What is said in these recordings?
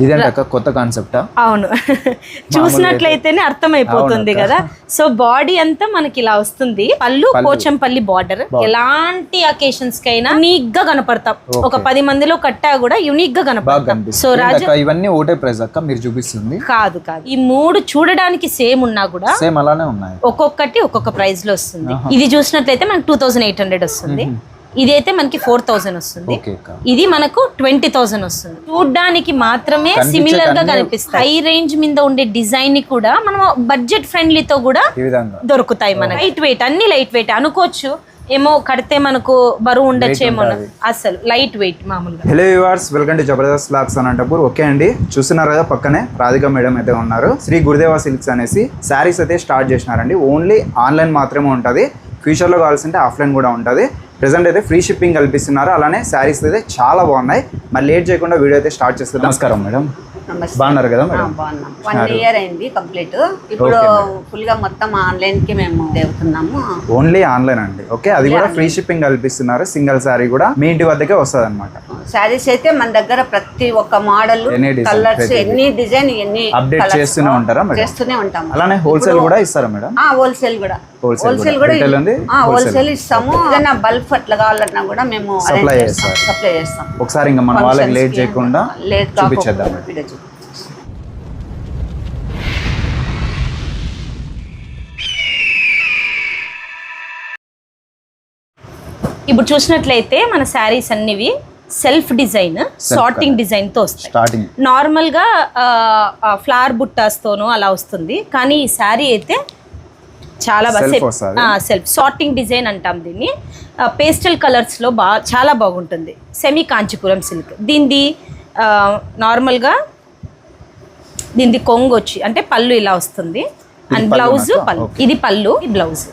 ఇదేంటక్క కొత్త కాన్సెప్టా? అవును, చూసినట్లయితేనే అర్థమైపోతుంది కదా. సో బాడీ అంతా మనకి ఇలా వస్తుంది. పళ్ళు పోచంపల్లి బార్డర్. ఎలాంటి అకేషన్స్ కైనా యూనిక్ గా కనపడతాం. ఒక 10 మందిలో కట్టా కూడా యూనిక్ గా కనపడతాం. సో రాజా ఇవన్నీ ఒకటే ప్రైస్ అక్క మీరు చూపిస్తుంది? కాదు, ఈ 3 చూడడానికి సేమ్ ఉన్నా కూడా సేమ్ అలానే ఉన్నాయి. ఒక్కొక్కటి ఒక్కొక్క ప్రైస్ లో వస్తుంది. ఇది చూసినట్లయితే మనకి 2800 వస్తుంది. ఇదైతే మనకి 4000 వస్తుంది. ఇది మనకు 20,000 వస్తుంది. చూడ్డానికి మాత్రమే సిమిలర్ గా కనిపిస్తాయి. హై రేంజ్ మీద ఉండే డిజైన్ ని కూడా మనం బడ్జెట్ ఫ్రెండ్లీతో కూడా దొరుకుతాయి. మనకి లైట్ వెయిట్, అన్ని లైట్ వెయిట్ అనుకోవచ్చు. ఏమో కడితే మనకు బరువు ఉండొచ్చేమో, అసలు లైట్ వెయిట్ మామూలుగా. Hello viewers, welcome to Jabardasth clothes Anantapur. Okay అండి, చూస్తున్నారు కదా పక్కనే రాధిక మేడం అయితే ఉన్నారు. శ్రీ గురుదేవ సిల్క్స్ అనేసి శారీస్ అయితే స్టార్ట్ చేసినారండి. ఓన్లీ ఆన్లైన్ మాత్రమే ఉంటుంది. ఫ్యూచర్లో కావాల్సింటే ఆఫ్లైన్ కూడా ఉంటుంది. ప్రెసెంట్ అయితే ఫ్రీ షిప్పింగ్ కల్పిస్తున్నారు. అలానే శారీస్ అయితే చాలా బాగున్నాయి. మరి లేట్ చేయకుండా వీడియో అయితే స్టార్ట్ చేస్తుంది. నమస్కారం మేడం. బాగున్నారు కదా మేడం? బాగున్నాం. 1 ఇయర్ అయింది కంప్లీట్. ఇప్పుడు ఫుల్ గా మొత్తం ఆన్లైన్ కి మేము దేవుతున్నాము. ఓన్లీ ఆన్లైన్ అండి. ఓకే, అది కూడా ఫ్రీ షిప్పింగ్ కల్పిస్తున్నారు. సింగిల్ శారీ కూడా మీ ఇంటి వద్దకే వస్తుంది అనమాట. శారీస్ అయితే మన దగ్గర ప్రతి ఒక్క మోడల్, కలర్స్, ఎన్ని డిజైన్, ఎన్ని అప్డేట్ చేస్తూనే ఉంటారా? చేస్తూనే ఉంటాం. అలానే హోల్సేల్ కూడా ఇస్తారా మేడం? హోల్సేల్ కూడా హోల్సేల్ ఇస్తాము. ఏదైనా బల్క్ అట్లా కావాలన్నా కూడా మేము సప్లై చేస్తాం. ఒకసారి ఇంకా మన వాళ్ళకి లేట్ చేయకుండా చూపించేద్దాం. ఇప్పుడు చూసినట్లయితే మన శారీస్ అన్నివి సెల్ఫ్ డిజైన్, సార్టింగ్ డిజైన్ తో వస్తాయి. నార్మల్ గా ఫ్లవర్ బుట్టాస్ తోనూ అలా వస్తుంది. కానీ ఈ శారీ అయితే చాలా సెల్ఫ్ సార్టింగ్ డిజైన్ అంటాం దీన్ని. పేస్టల్ కలర్స్ లో చాలా బాగుంటుంది. Semi Kanchipuram silk. దీనిది నార్మల్గా దీనిది కొంగు వచ్చి అంటే పళ్ళు ఇలా వస్తుంది. అండ్ బ్లౌజ్ పళ్ళు. ఇది పళ్ళు, బ్లౌజ్.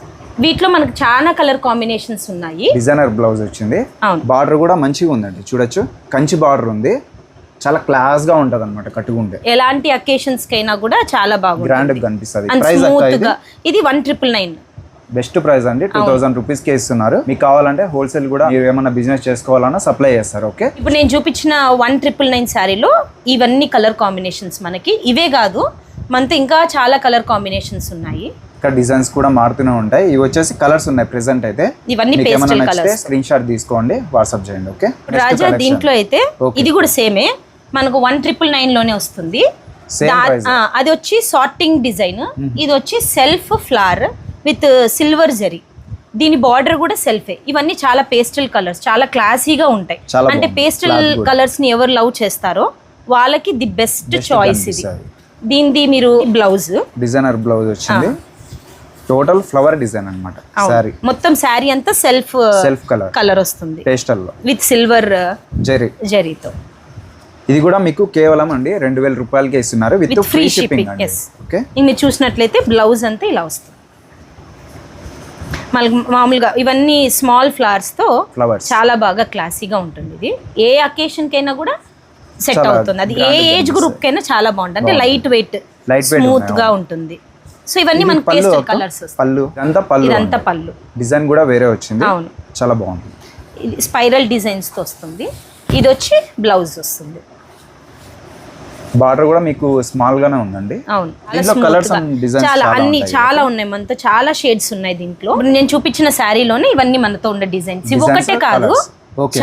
వీటిలో మనకు చాలా కలర్ కాంబినేషన్స్ ఉన్నాయి. డిజైనర్ బ్లౌజ్ వచ్చింది. బార్డర్ కూడా మంచిగా ఉందండి, చూడొచ్చు. కంచి బార్డర్ ఉంది. చాలా క్లాస్ గా ఉంటది అనమాట కట్టుకుంటే. ఎలాంటి అకేషన్స్ కైనా కూడా చాలా బాగుంటుంది. గ్రాండ్ గా కనిపిస్తది. ఇది 1999 బెస్ట్ ప్రైస్ అండి. 2000 రూపీస్ కే ఇస్తున్నారు. మీకు కావాలంటే హోల్సేల్ కూడా మీరు ఏమైనా బిజినెస్ చేసుకోవాలన్నా సప్లై చేస్తారు. ఓకే, ఇప్పుడు నేను చూపించిన 1999 శారీలో ఇవన్నీ కలర్ కాంబినేషన్స్ మనకి ఇవే కాదు, మనతో ఇంకా చాలా కలర్ కాంబినేషన్స్ ఉన్నాయి. ఇక్కడ డిజైన్స్ కూడా మారుతూనే ఉంటాయి. ఇవి వచ్చేసి కలర్స్ ఉన్నాయి ప్రెసెంట్ అయితే. ఇవన్నీ పేస్టల్ కలర్స్. స్క్రీన్ షాట్ తీసుకోండి, వాట్సాప్ చేయండి. ఓకే రాజా, దీంట్లో అయితే ఇది కూడా సేమే మనకు 1999 లోనే వస్తుంది. అది వచ్చి సార్టింగ్ డిజైన్. ఇది వచ్చి self flower with silver zari. దీని బార్డర్ కూడా సెల్ఫే. ఇవన్నీ చాలా పేస్టల్ కలర్స్, చాలా క్లాసీగా ఉంటాయి. అంటే పేస్టల్ కలర్స్ ని ఎవరు లవ్ చేస్తారో వాళ్ళకి ది బెస్ట్ చాయిస్ ఇది. దీనిది మీరు బ్లౌజ్, డిజైనర్ బ్లౌజ్ వచ్చింది. టోటల్ ఫ్లవర్ డిజైన్ అన్నమాట. సారీ మొత్తం సారీ అంతా సెల్ఫ్ కలర్ వస్తుంది పేస్టల్ లో విత్ సిల్వర్ జరీతో. ఇది కూడా మీకు కేవలం అండి 2000 రూపాయలకి ఇస్తున్నారు విత్ ఫ్రీ షిప్పింగ్. ఓకే, మీరు చూసినట్లయితే బ్లౌజ్ అంతా ఇలా వస్తుంది. మామూలుగా ఇవన్నీ స్మాల్ ఫ్లవర్స్ తో చాలా బాగా క్లాసీగా ఉంటుంది. ఇది ఏ అకేషన్ కైనా కూడా సెట్ అవుతుంది. అది ఏ ఏజ్ గ్రూప్ కైనా చాలా బాగుంటుంది. అంటే లైట్ వెయిట్, స్మూత్ గా ఉంటుంది. సో ఇవన్నీ మనకి పేస్టల్ కలర్స్. పళ్ళు ఇదంతా పళ్ళు డిజైన్ కూడా వేరే వచ్చింది. అవును, చాలా బాగుంది. ఇది స్పైరల్ డిజైన్స్ తో వస్తుంది. ఇది వచ్చి బ్లౌజ్ వస్తుంది. బార్డర్ కూడా మీకు స్మాల్ గానే ఉందండి. అవును, దీంట్లో కలర్స్ అండ్ డిజైన్స్ చాలా ఉన్నాయి. మనతో చాలా షేడ్స్ ఉన్నాయి దీంట్లో. నేను చూపించిన శారీలోనే ఇవన్నీ మనతో ఉండే డిజైన్స్. ఇవి ఒకటే కాదు,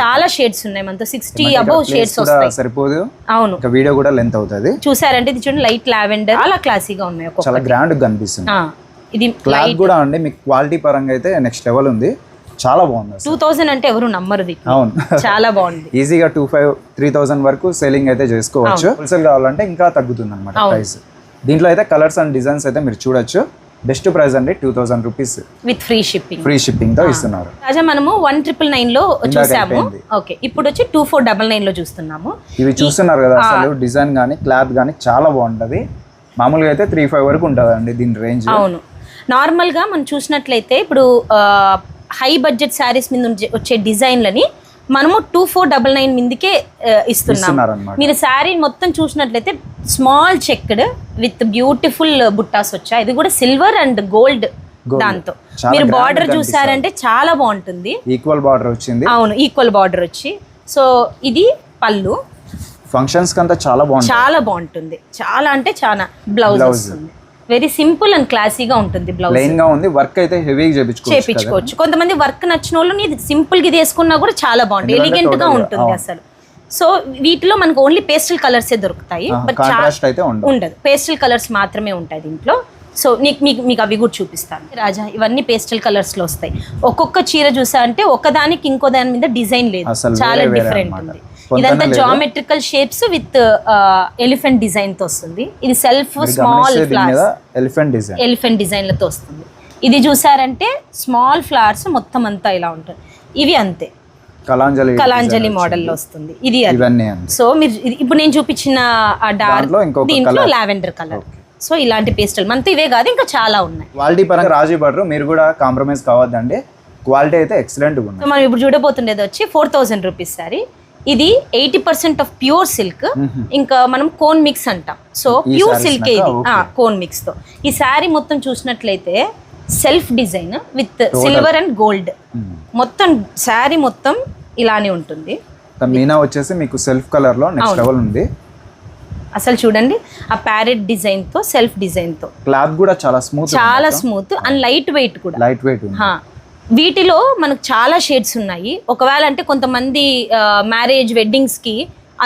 చాలా షేడ్స్ ఉన్నాయి మనతో. 60 అబౌవ్ షేడ్స్ వస్తాయి. సరిపోదు. అవును, ఒక వీడియో కూడా లెంత్ అవుతుంది. చూసారంటే ఇది చూడండి, లైట్ లావెండర్, చాలా క్లాసీగా ఉన్నాయి. చాలా గ్రాండ్ గా కనిపిస్తుంది. ఇది క్లాత్ కూడా అండి మీకు క్వాలిటీ పరంగా అయితే నెక్స్ట్ లెవెల్ ఉంది. చాలా బాగుంది. 2000 అంటే ఎవరు నమ్మరు. అవును, చాలా బాగుంది. ఈజీగా 2500-3000 వరకు సేలింగ్ అయితే చేసుకోవచ్చు. హోల్సేల్ కావాలంటే ఇంకా తగ్గుతుంది అనమాట ప్రైస్. దీంట్లో అయితే కలర్స్ అండ్ డిజైన్స్ అయితే మీరు చూడొచ్చు. బెస్ట్ ప్రైస్ అండి 2000 రూపీస్ విత్ ఫ్రీ షిప్పింగ్ తో ఇస్తున్నారు. రాజా, మనము 1999 లో చూసాము. ఓకే, ఇప్పుడు వచ్చి 2499 లో చూస్తున్నాము. ఇవి చూస్తున్నారు కదా, అసలు డిజైన్ గానీ క్లాత్ గానీ చాలా బాగుంటది. మామూలుగా అయితే 3500 వరకు ఉంటది అండి దీని రేంజ్. అవును, నార్మల్ గా మనం చూసినట్లయితే ఇప్పుడు హై బడ్జెట్ శారీస్ మీద వచ్చే డిజైన్లని మనము 2499 మీదకే ఇస్తున్నాం. మీరు శారీ మొత్తం చూసినట్లయితే స్మాల్ చెక్డ్ విత్ బ్యూటిఫుల్ బుట్టాస్ వచ్చాయి. ఇది కూడా సిల్వర్ అండ్ గోల్డ్ దాంతో. మీరు బార్డర్ చూసారంటే చాలా బాగుంటుంది. ఈక్వల్ బార్డర్ వచ్చింది. అవును, ఈక్వల్ బార్డర్ వచ్చి. సో ఇది పళ్ళు. ఫంక్షన్స్ కంతా చాలా బాగుంటుంది. చాలా బాగుంటుంది, చాలా అంటే చాలా. బ్లౌజ్ వస్తుంది వెరీ సింపుల్ అండ్ క్లాసీగా ఉంటుంది. బ్లౌజ్ ప్లెయిన్ గా ఉంది, వర్క్ అయితే హెవీగా చేపించుకోవచ్చు. కొంతమంది వర్క్ నచ్చిన వాళ్ళు ఇది సింపుల్ గా వేసుకున్నా కూడా చాలా బాగుంటుంది, ఎలిగెంట్ గా ఉంటుంది అసలు. సో వీటిలో మనకు ఓన్లీ పేస్టల్ కలర్స్ దొరుకుతాయి, బట్ ఉండదు, పేస్టల్ కలర్స్ మాత్రమే ఉంటాయి దీంట్లో. సో మీకు అవి కూడా చూపిస్తాను రాజా. ఇవన్నీ పేస్టల్ కలర్స్ లో వస్తాయి. ఒక్కొక్క చీర చూసా అంటే ఒకదానికి ఇంకో దాని మీద డిజైన్ లేదు, చాలా డిఫరెంట్ ఉంది. ఇదంతా geometrical shapes with elephant design తో వస్తుంది. ఇది self small flowers elephant design లతో వస్తుంది. ఇది చూసారంటే స్మాల్ ఫ్లవర్స్ మొత్తం అంతా ఇలా ఉంటుంది. ఇవి అంతే కలాంజలి మోడల్ లో వస్తుంది. ఇది సో మీరు ఇప్పుడు నేను చూపించిన డార్క్ దీంట్లో లావెండర్ కలర్. సో ఇలాంటి పేస్టల్ మనతో ఇవే కాదు ఇంకా చాలా ఉన్నాయి. క్వాలిటీ పరంగా రాజీ పడరు, మీరు కూడా కాంప్రమైజ్ కావద్దండి. క్వాలిటీ అయితే ఎక్సలెంట్ ఉంది. మనం ఇప్పుడు చూడబోతుండేది వచ్చి 4000 రూపీస్ సారీ. ఇది 80% ఆఫ్ ప్యూర్ సిల్క్, ఇంకా మనం కోన్ మిక్స్ అంటాం. సో ప్యూర్ సిల్క్ ఇది కోన్ మిక్స్ తో. ఈ శారీ మొత్తం చూసినట్లయితే self design with silver and gold, మొత్తం శారీ మొత్తం ఇలానే ఉంటుంది. మీనా వచ్చేసి మీకు సెల్ఫ్ కలర్ లో నెక్స్ట్ లెవెల్ ఉంది. అసలు చూడండి ఆ ప్యారెట్ డిజైన్ తో సెల్ఫ్ డిజైన్ తో. క్లాత్ కూడా చాలా స్మూత్ అండ్ లైట్ వెయిట్ కూడా. లైట్ వెయిట్ వీటిలో మనకు చాలా షేడ్స్ ఉన్నాయి. ఒకవేళ అంటే కొంతమంది మ్యారేజ్ వెడ్డింగ్స్ కి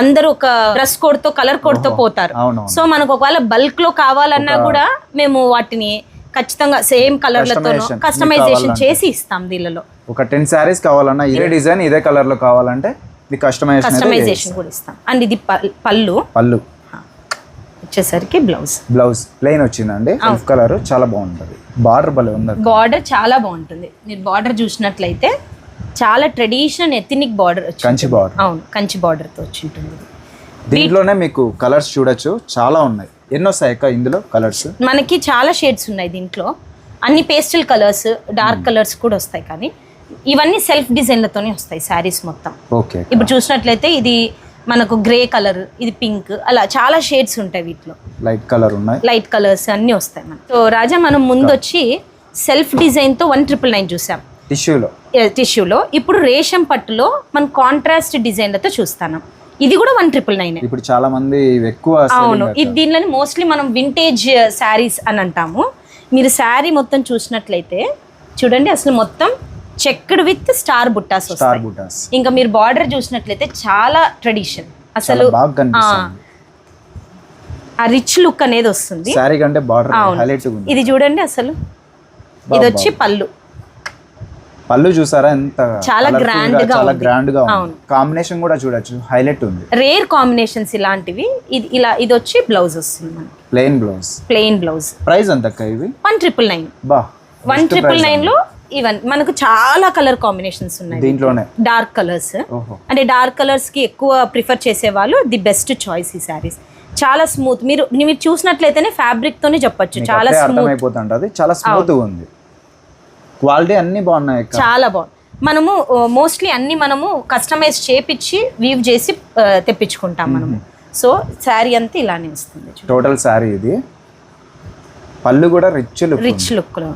అందరూ ఒక డ్రెస్ కోడ్ తో కలర్ కోడ్ తో పోతారు. సో మనకు ఒకవేళ బల్క్ లో కావాలన్నా కూడా మేము వాటిని ఖచ్చితంగా సేమ్ కలర్లతో కస్టమైజేషన్ చేసి ఇస్తాం. దీనిలో ఒక 10 సారీస్ కావాలన్నా ఇదే డిజైన్ ఇదే కలర్ లో కావాలంటే కస్టమైజేషన్ కూడా ఇస్తాం. అండ్ ఇది పళ్ళు వచ్చేసరికి బ్లౌజ్ ప్లెయిన్ వచ్చిందండి. సెల్ఫ్ కలర్ చాలా బాగుంటుంది. బార్డర్ భలే ఉంది, బార్డర్ చాలా బాగుంటుంది. మీరు బార్డర్ చూసినట్లయితే చాలా traditional ethnic border, Kanchi border. అవును, కంచి బార్డర్ తో వచ్చి ఉంటుంది. దీంట్లోనే మీకు కలర్స్ చూడొచ్చు, చాలా ఉన్నాయి. ఎన్నో సాయక ఇందులో కలర్స్ మనకి చాలా షేడ్స్ ఉన్నాయి దీంట్లో. అన్ని పేస్టల్ కలర్స్, డార్క్ కలర్స్ కూడా వస్తాయి, కానీ ఇవన్నీ సెల్ఫ్ డిజైన్లతోనే వస్తాయి శారీస్ మొత్తం. ఓకే, ఇప్పుడు చూసినట్లయితే ఇది మనకు గ్రే కలర్, ఇది పింక్, అలా చాలా షేడ్స్ ఉంటాయి వీటిలో. లైట్ కలర్ ఉన్నాయి, లైట్ కలర్స్ అన్నీ వస్తాయి మనకి. సో రాజా మనం ముందు వచ్చి సెల్ఫ్ డిజైన్ తో 1999 చూసాం టిష్యూలో. ఇప్పుడు రేషం పట్టులో మనం కాంట్రాస్ట్ డిజైన్లతో చూస్తాం. ఇది కూడా 1999. ఇప్పుడు చాలా మంది ఎక్కువ. అవును, ఇది దీనిలో మోస్ట్లీ మనం వింటేజ్ శారీస్ అని అంటాము. మీరు శారీ మొత్తం చూసినట్లయితే చూడండి, అసలు మొత్తం చెక్డ్ విత్ స్టార్ బుట్టాస్ వస్తాయి. ఇంకా మీరు బార్డర్ చూసినట్లయితే చాలా ట్రెడిషన్, అసలు ఆ రిచ్ లుక్ అనేది వస్తుంది. ఇది చూడండి, అసలు ఇది వచ్చి పళ్ళు చూసారా ఎంత చాలా గ్రాండ్ గా కాంబినేషన్ కూడా చూడొచ్చు, హైలైట్ ఉంది. రేర్ కాంబినేషన్స్ ఇలాంటివి. ఇది వచ్చి బ్లౌజ్ వస్తుంది మనకి, ప్లెయిన్ బ్లౌజ్. ప్రైస్ ఎంత ఇవి? 1999. 1999 లో ఈవెన్ మనకు చాలా కలర్ కాంబినేషన్స్ ఉన్నాయి దీంట్లోనే. డార్క్ కలర్స్, అంటే డార్క్ కలర్స్ కి ఎక్కువ ప్రిఫర్ చేసే వాళ్ళు ది బెస్ట్ చాయిస్ ఈ సారీస్. చాలా స్మూత్, మీరు చూసినట్లయితేనే ఫ్యాబ్రిక్ తోనే చెప్పొచ్చు, చాలా స్మూత్ అయిపోతుంటది, చాలా స్మూత్ ఉంది. క్వాలిటీ అన్ని బాగున్నాయి, చాలా బాగుంది. మనము మోస్ట్లీ అన్ని మనము కస్టమైజ్ చేపించి వీవ్ చేసి తెప్పించుకుంటాం మనము. సో శారీ అంతా ఇలానే వస్తుంది. టోటల్ శారీ ఇది. పళ్ళు కూడా రిచ్ లుక్ లో.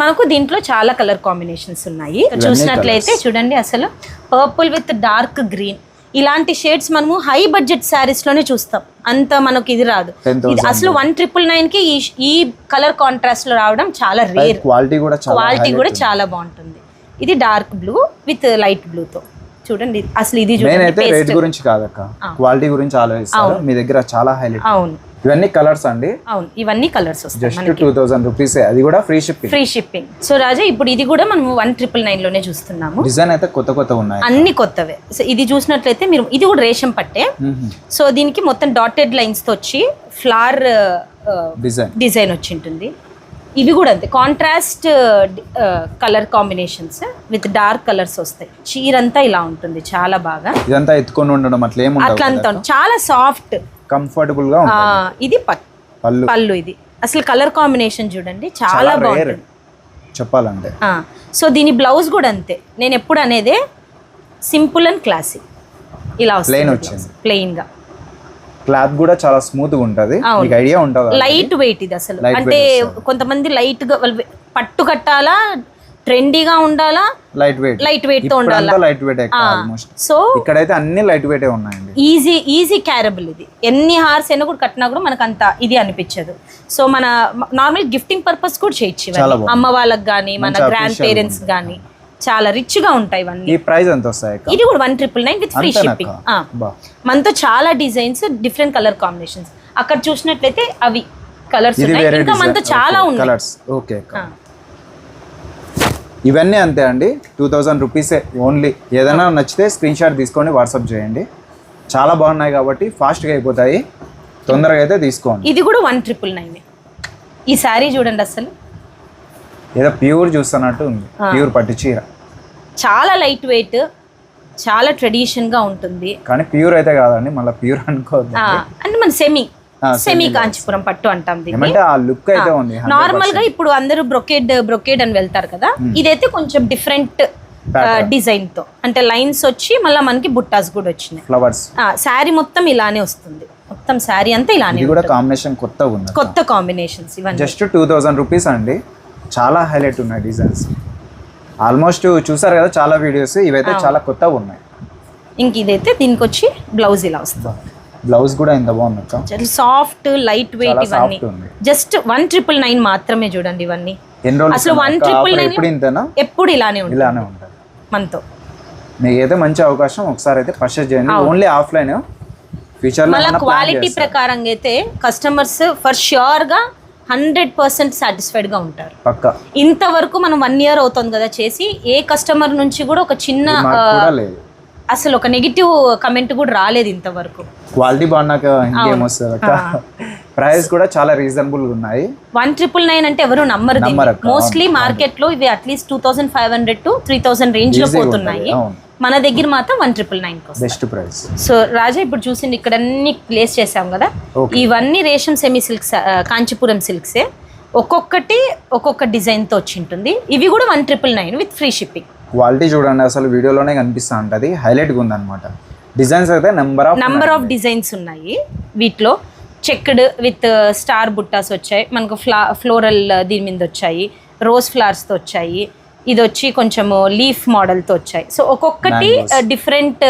మనకు దీంట్లో చాలా కలర్ కాంబినేషన్స్ ఉన్నాయి. చూసినట్లయితే చూడండి, అసలు పర్పుల్ విత్ డార్క్ గ్రీన్, ఇలాంటి షేడ్స్ మనము హై బడ్జెట్ శారీస్ లోనే చూస్తాం, అంత మనకి ఇది రాదు. ఇది అసలు 1999 కి ఈ కలర్ కాంట్రాస్ట్ లో రావడం చాలా రేర్. క్వాలిటీ కూడా చాలా బాగుంటుంది. ఇది dark blue with light blue తో చూడండి. అసలు ఇది రేట్ గురించి కాదక్క, క్వాలిటీ గురించి ఆలోచిస్తారు. మీ దగ్గర చాలా హైలైట్. అవును, ఇవన్నీ కలర్స్ అండి. అవును, ఇవన్నీ కలర్స్ వస్తాయి. జస్ట్ 2000 రూపీస్, అది కూడా ఫ్రీ షిప్పింగ్. సో రాజా ఇప్పుడు ఇది కూడా మనం 1999 లోనే చూస్తున్నాము. డిజైన్ అయితే కొత్త ఉన్నాయి, అన్ని కొత్తవే. సో ఇది చూసినట్లయితే మీరు, ఇది కూడా రేషం పట్టే. సో దీనికి మొత్తం డాటెడ్ లైన్స్ తో వచ్చి ఫ్లవర్ డిజైన్ వచ్చి ఉంటుంది. ఇవి కూడా అంతే, contrast colour combinations with dark colours వస్తాయి. చీరంతా ఇలా ఉంటుంది, చాలా బాగా. ఇదంతా ఎత్తుకొని ఉండడం అట్లా చాలా సాఫ్ట్, కంఫర్టబుల్ గా ఉంటుంది. ఇది పళ్ళు. ఇది అసలు కలర్ కాంబినేషన్ చూడండి, చాలా బాగుంటుంది చెప్పాలంటే. సో దీని బ్లౌజ్ కూడా అంతే. నేను ఎప్పుడు అనేదే సింపుల్ అండ్ క్లాసిక్, ఇలా వస్తుంది ప్లెయిన్ గా. క్లాత్ కూడా చాలా స్మూత్ గా ఉంటది, మీకు ఐడియా ఉంటది. లైట్ వెయిట్ ఇది అసలు. అంటే కొంతమంది లైట్ గా పట్టు కట్టాలా ట్రెండీగా ఉండాలా, లైట్ వెయిట్ తో ఉండాలా. Light weight almost. సో ఇక్కడైతే అన్ని లైట్ వెయిట్ ఉన్నాయండి. ఈజీ క్యారబుల్. ఇది ఎన్ని హార్స్ అయినా కూడా కట్టినా కూడా మనకు అంత ఇది అనిపించదు. సో మన నార్మల్ గిఫ్టింగ్ పర్పస్ కూడా చేయొచ్చు ఇవన్నీ. అమ్మ వాళ్ళకి కానీ మన గ్రాండ్ పేరెంట్స్ కానీ చాలా రిచ్ గా ఉంటాయి ఇవన్నీ. ఈ ప్రైస్ ఎంత వస్తాయి? ఇది కూడా 1999 విత్ ఫ్రీ షిప్పింగ్. మనతో చాలా డిజైన్స్, డిఫరెంట్ కలర్ కాంబినేషన్స్. అక్కడ చూసినట్లయితే అవి కలర్స్ ఉన్నాయి, ఇంకా మనతో చాలా ఉన్నాయి కలర్స్. ఓకే, ఇవన్నీ అంతే అండి. 2000 రూపీసే ఓన్లీ. ఏదైనా నచ్చితే స్క్రీన్ షాట్ తీసుకొని వాట్సాప్ చేయండి. చాలా బాగున్నాయి కాబట్టి ఫాస్ట్గా అయిపోతాయి, తొందరగా అయితే తీసుకోండి. ఇది కూడా 1999. ఈ శారీ చూడండి, అసలు ఏదో ప్యూర్ చూస్తున్నట్టు ఉంది. ప్యూర్ పట్టు చీర, చాలా లైట్ వెయిట్, చాలా ట్రెడిషన్ గా ఉంటుంది. కానీ ప్యూర్ అయితే కాదండి, మళ్ళీ ప్యూర్ అనుకోవద్దు. అంటే మన సెమీ కాంచీపురం పట్టు అంటాం దీన్ని. ఆ లుక్ అయితే ఉంది. నార్మల్ గా ఇప్పుడు అందరూ బ్రొకేడ్ అని వెళ్తారు కదా, ఇదైతే కొంచెం డిఫరెంట్ డిజైన్ తో, అంటే లైన్స్ వచ్చి మళ్ళీ మనకి బుట్టాస్ కూడా వచ్చినాయి, ఫ్లవర్స్. శారీ మొత్తం ఇలానే వస్తుంది, మొత్తం శారీ అంతా ఇలానే. ఇది కూడా కాంబినేషన్ కొత్తగా ఉంది, కొత్త కాంబినేషన్స్ ఇవన్నీ. జస్ట్ 2000 రూపీస్ అండి. చాలా హైలైట్ ఉన్నాయి డిజైన్స్. ఆల్మోస్ట్ చూసారు కదా చాలా వీడియోస్, ఇవైతే చాలా కొత్తగా ఉన్నాయి. ఇంక ఇదైతే దీనికి వచ్చి బ్లౌజ్ ఇలా వస్తుంది. బ్లౌజ్ కూడా ఎంత బాగుంది, సాఫ్ట్ లైట్ వెయిట్. ఇవన్నీ జస్ట్ 1999 మాత్రమే. చూడండి ఇవన్నీ అసలు 1999 ఎప్పుడు ఇలానే ఉంటుంది మనతో. మీకైతే మంచి అవకాశం, ఒకసారి అయితే పర్చేస్ చేయండి. Only offline. ఫ్యూచర్ లో క్వాలిటీ ప్రకారంగా అయితే కస్టమర్స్ ఫర్ ష్యూర్ గా 100% సాటిస్ఫైడ్ గా ఉంటారు. పక్కా. ఇంతవరకు మనం 1 year అవుతుంది కదా చేసి, ఏ కస్టమర్ నుంచి కూడా ఒక చిన్న అసలు ఒక నెగిటివ్ కమెంట్ కూడా రాలేదు ఇంతవరకు. క్వాలిటీ బాగున్నాక ఇంకేం వస్తుంది. ప్రైస్ కూడా చాలా రీజనబుల్ గా ఉన్నాయి. 1999 అంటే ఎవరు నమ్మరు. మోస్ట్లీ మార్కెట్ లో ఇవి అట్లీస్ట్ 2500 to 3000 రేంజ్ లో పోతున్నాయి. మన దగ్గర మాత్రం 1999 బెస్ట్ ప్రైస్. సో రాజా ఇప్పుడు చూసింది ఇక్కడ అన్ని ప్లేస్ చేసాం కదా, ఇవన్నీ రేషం సెమీ సిల్క్స్, కాంచీపురం సిల్క్సే. ఒక్కొక్కటి ఒక్కొక్క డిజైన్ తో వచ్చి ఉంటుంది. ఇవి కూడా 1999 విత్ ఫ్రీ షిప్పింగ్. క్వాలిటీ చూడండి, అసలు వీడియోలోనే కనిపిస్తూ ఉంటుంది. హైలైట్గా ఉందన్నమాట. డిజైన్స్ అయితే నెంబర్ ఆఫ్ డిజైన్స్ ఉన్నాయి. వీటిలో చెక్డ్ విత్ స్టార్ బుట్టాస్ వచ్చాయి మనకు, ఫ్లోరల్ దీని మీద వచ్చాయి, రోజ్ ఫ్లవర్స్తో వచ్చాయి, ఇది వచ్చి కొంచెము లీఫ్ మోడల్తో వచ్చాయి. సో ఒక్కొక్కటి డిఫరెంట్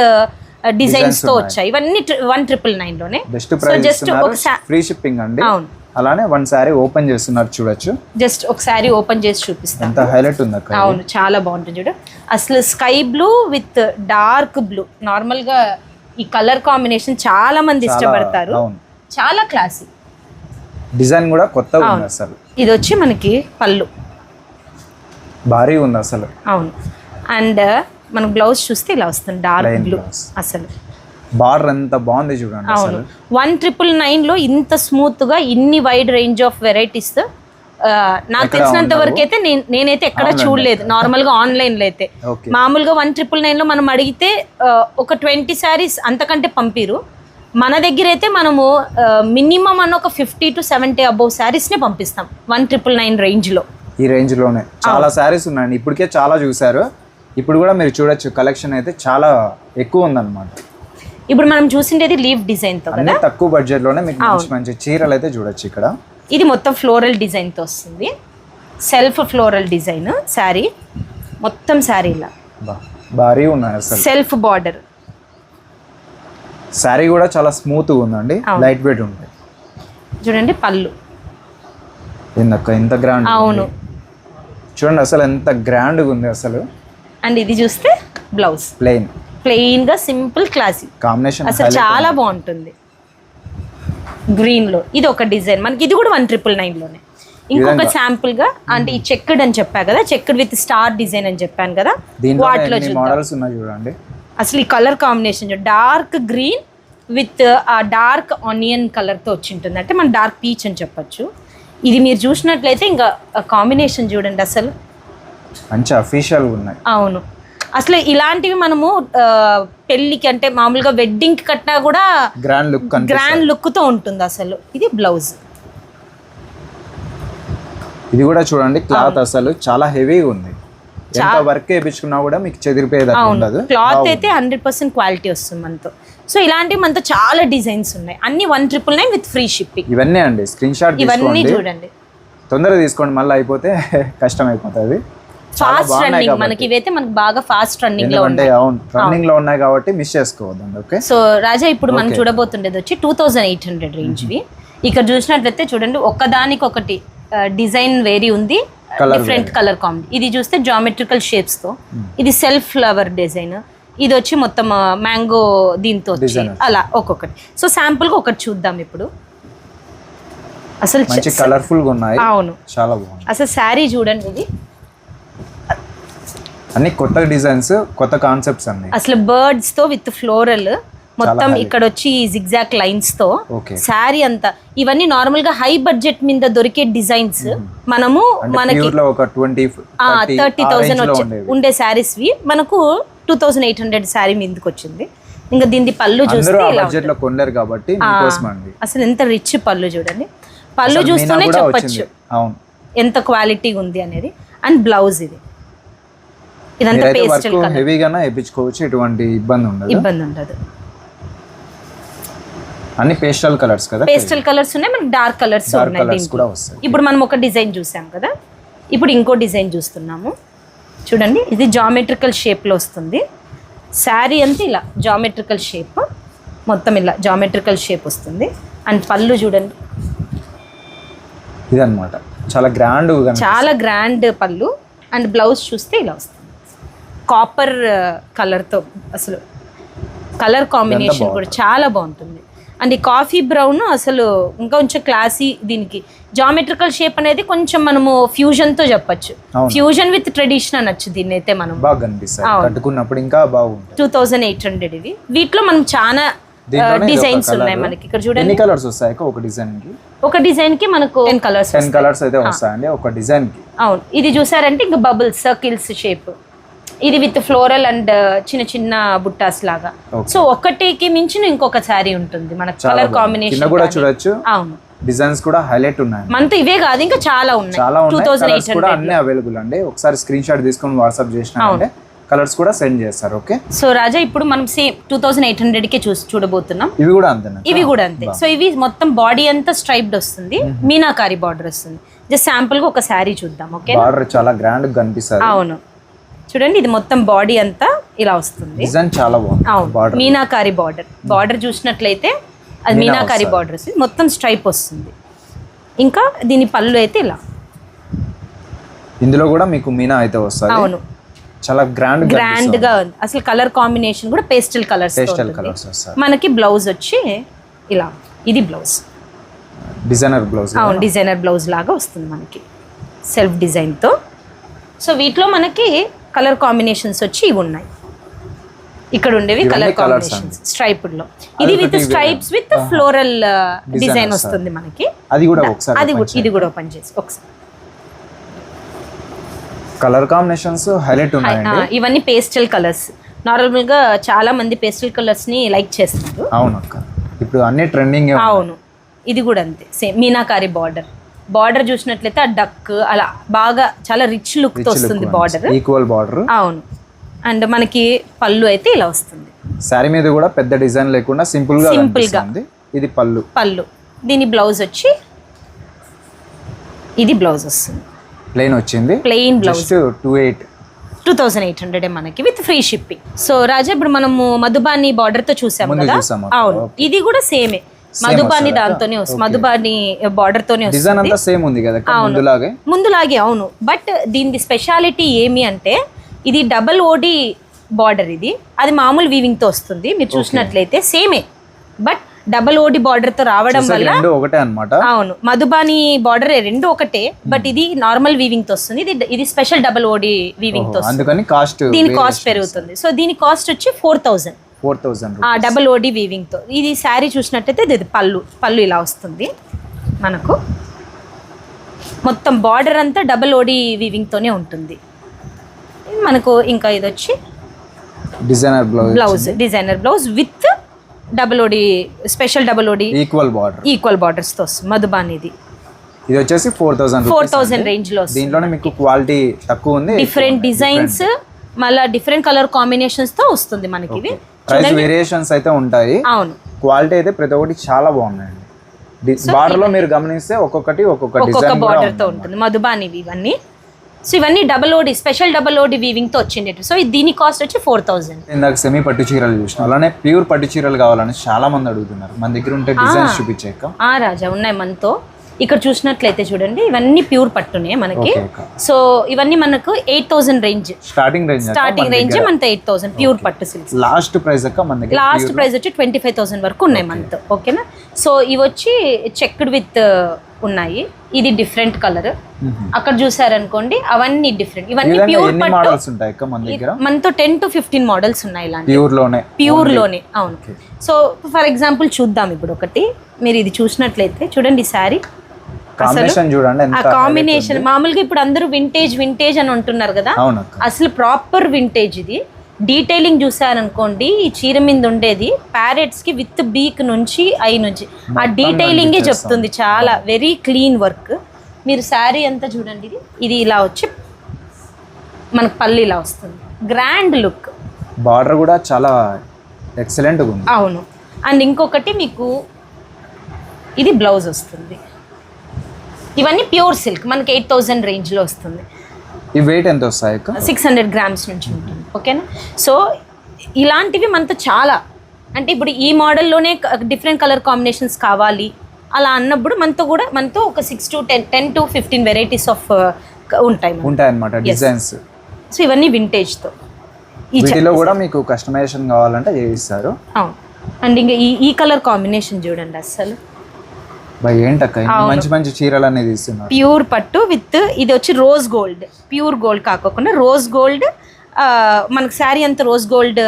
డిజైన్స్తో వచ్చాయి. ఇవన్నీ 1999 లోనే. జస్ట్ ఫ్రీ షిప్పింగ్ అండి. అవును. అలానే వన్ సారీ ఓపెన్ చేస్తున్నారు, చూడొచ్చు. జస్ట్ ఒక సారీ ఓపెన్ చేసి చూపిస్తాను. ఎంత హైలైట్ ఉంది అక్క. అవును, చాలా బాగుంటుంది చూడు. అసలు sky blue with dark blue, normal గా ఈ కలర్ కాంబినేషన్ చాలా మంది ఇష్టపడతారు. చాలా క్లాసీ డిజైన్ కూడా కొత్తగా ఉంది అసలు. ఇది వచ్చి మనకి పళ్ళు భారీ ఉంది అసలు. అవును. అండ్ మన బ్లౌజ్ చూస్తే ఇలా వస్తుంది, డార్క్ బ్లూ. అసలు బార్డర్ ఎంత బాగుంది చూడండి. అవును, 1999 లో ఇంత స్మూత్ గా ఇన్ని వైడ్ రేంజ్ ఆఫ్ వెరైటీస్ నాకు తెలిసినంత వరకు అయితే నేనైతే ఎక్కడ చూడలేదు. నార్మల్ గా ఆన్లైన్ లో అయితే మామూలుగా 1999 లో మనం అడిగితే ఒక 20 శారీస్ అంతకంటే పంపిరు. మన దగ్గర అయితే మనము మినిమం అన్న ఒక 50 to 70 అబౌవ్ శారీస్ నే పంపిస్తాం 1999 రేంజ్ లో. ఈ రేంజ్ లోనే చాలా శారీస్ ఉన్నాయండి. ఇప్పటికే చాలా చూసారు, ఇప్పుడు కూడా మీరు చూడొచ్చు. కలెక్షన్ అయితే చాలా ఎక్కువ ఉందన్నమాట. ఇప్పుడు మనం చూసిండేది లీఫ్ డిజైన్ తో కదా, తక్కువ బడ్జెట్ లోనే మీకు మంచి మంచి చీరలు అయితే చూడొచ్చు. ఇక్కడ ఇది మొత్తం ఫ్లోరల్ డిజైన్ తో వస్తుంది, సెల్ఫ్ ఫ్లోరల్ డిజైన్. శారీ మొత్తం శారీలా భారీ ఉన్నాయి అసలు. Self border. శారీ కూడా చాలా స్మూత్ ఉందండి, లైట్ వెయిట్ ఉంది. చూడండి పళ్ళు ఎంత గ్రాండ్. అవును, చూడండి అసలు ఎంత గ్రాండ్ ఉంది అసలు. అండ్ ఇది చూస్తే బ్లౌజ్ ప్లెయిన్ గా సింపుల్ క్లాసిక్ కాంబినేషన్ అసలు చాలా బాగుంటుంది. గ్రీన్ లో ఇది ఒక డిజైన్ మనకి, ఇది కూడా 1999 లోనే. ఇంకొక శాంపుల్ గా అంటే ఈ చెక్డ్ అని చెప్పా కదా, చెక్డ్ విత్ స్టార్ డిజైన్ అని చెప్పాను కదా, వాటిలో చూడండి అసలు ఈ colour combination dark green with ఆ డార్క్ ఆనియన్ కలర్ తో వచ్చి ఉంటుంది. అంటే మన డార్క్ పీచ్ అని చెప్పొచ్చు. ఇది మీరు చూసినట్లయితే ఇంకా కాంబినేషన్ చూడండి అసలు మంచి అఫీషియల్ ఉన్నాయి. అవును, అసలు ఇలాంటివి మనము పెళ్ళికి అంటే మామూలుగా వెడ్డింగ్ కి కట్టినా కూడా గ్రాండ్ లుక్ తో ఉంటుంది అసలు. ఇది బ్లౌజ్. ఇది కూడా చూడండి క్లాత్ అసలు చాలా హెవీగా ఉంది. ఎంత వర్క్ వేయించుకున్నా కూడా మీకు చెదిరిపోయేది ఉండదు. క్లాత్ అయితే 100% క్వాలిటీ వస్తుంది మనతో. సో ఇలాంటివి మనతో చాలా డిజైన్స్ ఉన్నాయి, అన్ని 1999 విత్ ఫ్రీ షిప్పింగ్. ఇవన్నీ అండి స్క్రీన్ షాట్ ఇవన్నీ చూడండి, తొందరగా తీసుకోండి, మళ్ళీ అయిపోతే కష్టం అయిపోతుంది. ఫాస్ట్ బాగున్నాయి రన్నింగ్ కాబట్టి. మనకి ఇవైతే మనకి బాగా ఫాస్ట్ రన్నింగ్ లో ఎందుకంటే ఉన్నాయి. అవును రన్నింగ్ లో ఉన్నాయి కాబట్టి మిస్ చేసుకోవద్దండి. ఓకే సో రాజా ఇప్పుడు మనం చూడబోతుండేది వచ్చి 2800 రేంజ్వి. ఇక్కడ చూసినట్లయితే చూడండి ఒక్కదానికొకటి డిజైన్ వేరీ ఉంది, డిఫరెంట్ కలర్ కాంబి. ఇది చూస్తే జామెట్రికల్ షేప్స్ తో, ఇది సెల్ఫ్ ఫ్లవర్ డిజైన్, ఇది వచ్చి మొత్తం మ్యాంగో దీంతో వచ్చి అలా ఒక్కొక్కటి. సో శాంపుల్ గా ఒకటి చూద్దాం ఇప్పుడు. అసలు మంచి కలర్ఫుల్ గా ఉన్నాయి. అవును చాలా బాగుంది. అసలు శారీ చూడండి, ఇది అన్ని కొత్త డిజైన్స్, కొత్త కాన్సెప్ట్స్ అన్ని. అసలు బర్డ్స్ తో విత్ ఫ్లోరల్ మొత్తం ఇక్కడ వచ్చి జిగ్జాక్ లైన్స్ తో శారీ అంతా. ఇవన్నీ నార్మల్ గా హై బడ్జెట్ మీద దొరికే డిజైన్స్. మనము మనకి 30,000 ఉండే శారీస్ వి మనకు 2800 శారీ మీదకి వచ్చింది. ఇంకా దీని పళ్ళు చూస్తే బడ్జెట్ లో కొనలేరు కాబట్టి మీకోసం అండి. అసలు ఎంత రిచ్ పళ్ళు చూడండి, పళ్ళు చూస్తూనే చెప్పొచ్చు అవును ఎంత క్వాలిటీ ఉంది అనేది. అండ్ బ్లౌజ్ ఇది, ఇదంతా పేస్టల్ కలర్, హెవీగానే వేయించుకోవచ్చు, ఎటువంటి ఇబ్బంది ఉండదు. అన్ని పేస్టల్ కలర్స్ కదా, పేస్టల్ కలర్స్ ఉన్నాయి, మనకి డార్క్ కలర్స్ ఉన్నాయి దీంట్లో. ఇప్పుడు మనం ఒక డిజైన్ చూసాం కదా, ఇప్పుడు ఇంకో డిజైన్ చూస్తున్నాము చూడండి. ఇది జామెట్రికల్ షేప్ లో వస్తుంది శారీ అంతా, ఇలా జామెట్రికల్ షేప్, మొత్తం ఇలా జామెట్రికల్ షేప్ వస్తుంది. అండ్ పళ్ళు చూడండి, ఇదన్నమాట చాలా గ్రాండ్ పళ్ళు. అండ్ బ్లౌజ్ చూస్తే ఇలా వస్తుంది కాపర్ కలర్తో. అసలు కలర్ కాంబినేషన్ కూడా చాలా బాగుంటుంది. అండ్ ఈ కాఫీ బ్రౌన్ అసలు ఇంకా కొంచెం క్లాసీ. దీనికి జామెట్రికల్ షేప్ అనేది కొంచెం మనము ఫ్యూజన్ తో చెప్పొచ్చు, ఫ్యూజన్ విత్ ట్రెడిషన్ అనొచ్చు దీన్ని అయితే మనం. బాగా కనిపిస్తుంది కట్టుకున్నప్పుడు, ఇంకా బాగుంటుంది. 2800 ఇవి. వీటిలో మనం చాలా డిజైన్స్ ఉన్నాయి మనకి. ఇక్కడ చూడండి ఎన్ని కలర్స్ వస్తాయి ఒక డిజైన్ కి? ఒక డిజైన్ కి మనకు 10 కలర్స్ అయితే వస్తాయండి ఒక డిజైన్ కి. అవును, ఇది చూసారంటే ఇంకా బబుల్స్ సర్కిల్స్ షేప్, ఇది విత్ ఫ్లోరల్ అండ్ చిన్న చిన్న బుట్టాస్ లాగా. సో ఒకటికి మించిన ఇంకొక శారీ ఉంటుంది మనకు. కలర్ కాంబినేషన్ కూడా చూడొచ్చు. అవును, డిజైన్స్ కూడా హైలైట్ ఉన్నాయి. మనతో ఇవే కాదు ఇంకా చాలా ఉన్నాయి. 2800 కూడా అన్ని అవైలబుల్ అండి. ఒకసారి స్క్రీన్ షాట్ తీసుకొని వాట్సాప్ చేసినారంటే కలర్స్ కూడా సెండ్ చేస్తారు. ఓకే. సో రాజా ఇప్పుడు మనం సేమ్ 2800 కే చూడబోతున్నాం. ఇవి కూడా అంతేనా? ఇవి కూడా అంతే. సో ఇవి మొత్తం బాడీ అంతా స్ట్రైప్డ్ వస్తుంది, మీనాకారి బార్డర్ వస్తుంది. జస్ట్ శాంపుల్ గా ఒక శారీ చూద్దాం. ఓకే, బార్డర్ చాలా గ్రాండ్ గా కనిపిస్తుంది. అవును చూడండి, ఇది మొత్తం బాడీ అంతా ఇలా వస్తుంది. డిజైన్ చాలా బాగుంది. అవును, మీనాకారి బార్డర్ చూసినట్లయితే అది మీనాకారి బార్డర్ వస్తుంది, మొత్తం స్ట్రైప్ వస్తుంది. ఇంకా దీని పళ్ళు అయితే ఇలా, ఇందులో కూడా మీకు మీనా అయితే వస్తుంది. అవును, చాలా గ్రాండ్ గా ఉంది. అసలు కలర్ కాంబినేషన్ కూడా పేస్టల్ కలర్స్. మనకి బ్లౌజ్ వచ్చి ఇలా, ఇది బ్లౌజ్ డిజైనర్ బ్లౌజ్. అవును, డిజైనర్ బ్లౌజ్ లాగా వస్తుంది మనకి సెల్ఫ్ డిజైన్ తో. సో వీటిలో మనకి కలర్ కాంబినేషన్స్ వచ్చి ఇవి ఉన్నాయి. ఇక్కడ ఉండేవి కలర్ కాంబినేషన్స్ స్ట్రైప్డ్ లో. ఇది with stripes with floral design వస్తుంది మనకి. అది కూడా ఒకసారి, ఇది కూడా ఓపెన్ చేసి ఒకసారి. కలర్ కాంబినేషన్స్ హైలైట్ ఉన్నాయండి. ఇవన్నీ పేస్టల్ కలర్స్. నార్మల్ గా చాలా మంది పేస్టల్ కలర్స్ ని లైక్ చేస్తారు. అవును అక్క, ఇప్పుడు అన్ని ట్రెండింగ్. అవును, ఇది కూడా అంతే సేమ్ మీనాకారి బార్డర్ చూసినట్లయితే ఆ డక్ అలా బాగా చాలా రిచ్ లుక్ తో వస్తుంది బార్డర్, ఈక్వల్ బార్డర్. అవును, అండ్ మనకి పళ్ళు అయితే ఇలా వస్తుంది. సారీ మీద కూడా పెద్ద డిజైన్ లేకుండా సింపుల్ గా ఉంది. ఇది పళ్ళు. దీని బ్లౌజ్ వచ్చి ఇది బ్లౌజ్ వస్తుంది, ప్లెయిన్ వచ్చింది. ప్లెయిన్ బ్లౌజ్ 2800 మనకి విత్ ఫ్రీ షిప్పింగ్. సో రాజా ఇప్పుడు మనము మధుబాని బార్డర్ తో చూసాము కదా. అవును, ఇది కూడా సేమే మధుబాని దాంతోనే వస్తుంది, మధుబాని బార్డర్ తోనే వస్తుంది. డిజైన్ అంతా సేమ్ ఉంది కదా ముందులాగే. అవును, బట్ దీని స్పెషాలిటీ ఏమి అంటే ఇది డబుల్ ఓడి బార్డర్. ఇది అది మామూలు వీవింగ్ తో వస్తుంది. మీరు చూసినట్లయితే సేమే, బట్ డబుల్ ఓడి బార్డర్ తో రావడం వల్ల ఒకటే అన్నమాట. అవును, మధుబాని బార్డర్ రెండు ఒకటే, బట్ ఇది నార్మల్ వీవింగ్ తో వస్తుంది. ఇది స్పెషల్ డబుల్ ఓడి వీవింగ్ తో వస్తుంది. అందుకని దీని కాస్ట్ పెరుగుతుంది. సో దీని కాస్ట్ వచ్చి 4000 డబుల్ ఓడి వీవింగ్ తో. ఇది శారీ చూసినట్టయితే ఇది పళ్ళు ఇలా వస్తుంది మనకు. మొత్తం బార్డర్ అంతా డబుల్ ఓడి వీవింగ్ తోనే ఉంటుంది మనకు. ఇంకా ఇది వచ్చి డిజైనర్ బ్లౌజ్ విత్ డబుల్ ఓడి, స్పెషల్ డబుల్ ఓడి ఈక్వల్ బార్డర్స్ తో వస్తుంది మధుబానిది. ఇది వచ్చేసి 4000 రేంజ్ లో. దీంట్లోనే మీకు క్వాలిటీ తక్కువ ఉంది, డిఫరెంట్ డిజైన్స్, మళ్ళీ డిఫరెంట్ కలర్ కాంబినేషన్స్ తో వస్తుంది మనకి. ఇవి ప్రైస్ వేరియేషన్స్ అయితే ఉంటాయి. అవును, క్వాలిటీ అయితే ప్రతి ఒక్కటి చాలా బాగున్నాయండి. బార్డర్ లో మీరు గమనిస్తే ఒక్కొక్క బార్డర్ తో ఉంటుంది మధుబాని. ఇవన్నీ సో ఇవన్నీ డబల్ ఓడి స్పెషల్ డబల్ ఓడి వీవింగ్ తో వచ్చిండేవి. సో దీని కాస్ట్ వచ్చి 4000. ఇందాక సెమీ పట్టు చీరలు చూసిన అలానే ప్యూర్ పట్టు చీరలు కావాలని చాలా మంది అడుగుతున్నారు. మన దగ్గర ఉంటే డిజైన్స్ చూపించాక రాజా ఉన్నాయి మనతో. ఇక్కడ చూసినట్లయితే చూడండి ఇవన్నీ ప్యూర్ పట్టునే మనకి. సో ఇవన్నీ మనకు 8000 రేంజ్ స్టార్టింగ్ రేంజ్ మనతో 8000 ప్యూర్ పట్టు సిల్క్స్. లాస్ట్ ప్రైస్ అక్క మన దగ్గర లాస్ట్ ప్రైస్ వచ్చి 25000 వరకు ఉన్నాయి మనతో. ఓకేనా. సో ఇవి వచ్చి చెక్డ్ విత్ ఉన్నాయి. ఇది డిఫరెంట్ కలర్. అక్కడ చూసారనుకోండి అవన్నీ డిఫరెంట్. ఇవన్నీ ప్యూర్ పట్టు మోడల్స్ ఉంటాయి అక్క మన దగ్గర. మనతో 10 to 15 మోడల్స్ ఉన్నాయి ఇలాంటి ప్యూర్ లోనే. అవును. సో ఫర్ ఎగ్జాంపుల్ చూద్దాం ఇప్పుడు ఒకటి. మీరు ఇది చూసినట్లయితే చూడండి శారీ కాంబినేషన్ చూడండి. ఆ కాంబినేషన్ మామూలుగా ఇప్పుడు అందరూ వింటేజ్ అని అంటున్నారు కదా, అసలు ప్రాపర్ వింటేజ్. ఇది డీటెయిలింగ్ చూసారనుకోండి ఈ చీర మీద ఉండేది ప్యారెట్స్ కి విత్ బీక్ నుంచి ఐ నుంచి ఆ డీటెయిలింగే చెప్తుంది. చాలా వెరీ క్లీన్ వర్క్. మీరు శారీ అంతా చూడండి. ఇది ఇలా వచ్చి మనకు పళ్ళు ఇలా వస్తుంది. Grand look. బార్డర్ కూడా చాలా ఎక్సలెంట్ ఉంది. అవును. అండ్ ఇంకొకటి మీకు ఇది బ్లౌజ్ వస్తుంది. ఇవన్నీ ప్యూర్ సిల్క్ మనకి 8000 రేంజ్లో వస్తుంది. ఈ వెయిట్ ఎంత వస్తాయి? 600 గ్రామ్స్ నుంచి ఉంటుంది. ఓకేనా. సో ఇలాంటివి మనతో చాలా అంటే ఇప్పుడు ఈ మోడల్లోనే డిఫరెంట్ కలర్ కాంబినేషన్స్ కావాలి అలా అన్నప్పుడు మనతో ఒక 6 to 10 to 15 వెరైటీస్ ఆఫ్ ఉంటాయి అన్నమాట డిజైన్స్. సో ఇవన్నీ వింటేజ్తో. వీటిలో కూడా మీకు కస్టమైజేషన్ కావాలంటే చేయిస్తారు. అవును. అండ్ ఇంకా ఈ కలర్ కాంబినేషన్ చూడండి అసలు ఏంటక్క మంచి మంచి చీరలు అనేది ఇస్తున్నారు. ప్యూర్ పట్టు విత్ ఇది వచ్చి రోజ్ గోల్డ్. ప్యూర్ గోల్డ్ కాకుండా రోజ్ గోల్డ్. మనకు శారీ అంతా రోజ్ గోల్డ్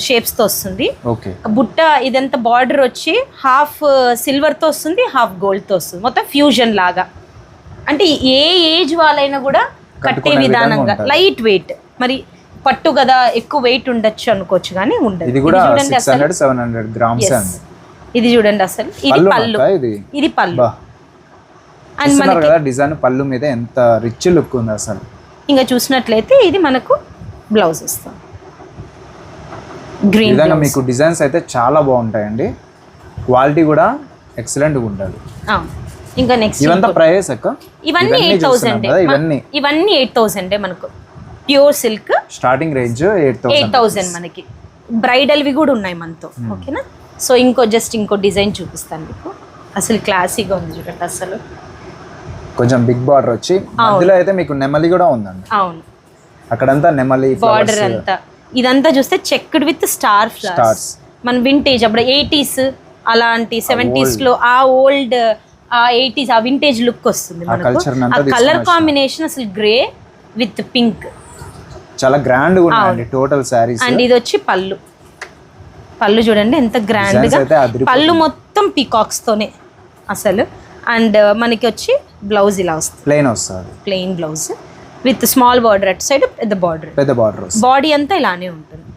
షేప్స్ తో వస్తుంది. బుట్ట ఇదంతా బార్డర్ వచ్చి హాఫ్ సిల్వర్ తో వస్తుంది, హాఫ్ గోల్డ్ తో వస్తుంది. మొత్తం ఫ్యూజన్ లాగా. అంటే ఏ ఏజ్ వాళ్ళైనా కూడా కట్టే విధానంగా లైట్ వెయిట్. మరి పట్టు కదా ఎక్కువ వెయిట్ ఉండొచ్చు అనుకోవచ్చు కానీ ఉండదు. చూడండి అసలు 700 గ్రామ్స్. ఇది చూడండి అసలు ఇది పళ్ళు. ఇది పళ్ళు. అండ్ మనకి డిజైన్ పళ్ళు మీద ఎంత రిచ్ లుక్ ఉంది అసలు. ఇంకా చూసినట్లయితే ఇది మనకు బ్లౌజ్ వస్తుంది. గ్రీన్ విధంగా మీకు డిజైన్స్ అయితే చాలా బాగుంటాయండి. క్వాలిటీ కూడా ఎక్సలెంట్ గా ఉంటుంది. ఇంకా నెక్స్ట్ ఇవంతా ప్రైస్ అక్క ఇవన్నీ 8000. ఇవన్నీ 8000 మనకు ప్యూర్ సిల్క్. స్టార్టింగ్ రేంజ్ 8000 మనకి. బ్రైడల్వి కూడా ఉన్నాయి మనతో. ఓకేనా. సో ఇంకో డిజైన్ చూపిస్తాను మీకు. అసలు క్లాసీగా ఉంది చూడండి అసలు. కొంచెం బిగ్ బార్డర్ వచ్చి మధ్యలో అయితే మీకు నెమలి కూడా ఉందండి. అవును. అక్కడంతా నెమలి బార్డర్ అంతా. ఇదంతా చూస్తే చెక్డ్ విత్ స్టార్ ఫ్లవర్స్. మన వింటేజ్ అప్పుడు 80s అలాంటి 70s లో ఆ ఓల్డ్ ఆ 80s ఆ వింటేజ్ లుక్ వస్తుంది మనకు. ఆ కలర్ కాంబినేషన్ అసలు గ్రే విత్ పింక్ చాలా గ్రాండ్ గా ఉందండి టోటల్ సారీస్. అండ్ ఇది వచ్చి పళ్ళు చూడండి ఎంత గ్రాండ్ గా. పళ్ళు మొత్తం పీకాక్స్ తోనే అసలు. అండ్ మనకి వచ్చి బ్లౌజ్ ఇలా వస్తుంది. Plain blouse with small border at side, పెద్ద బార్డర్. బాడీ అంతా ఇలానే ఉంటుంది.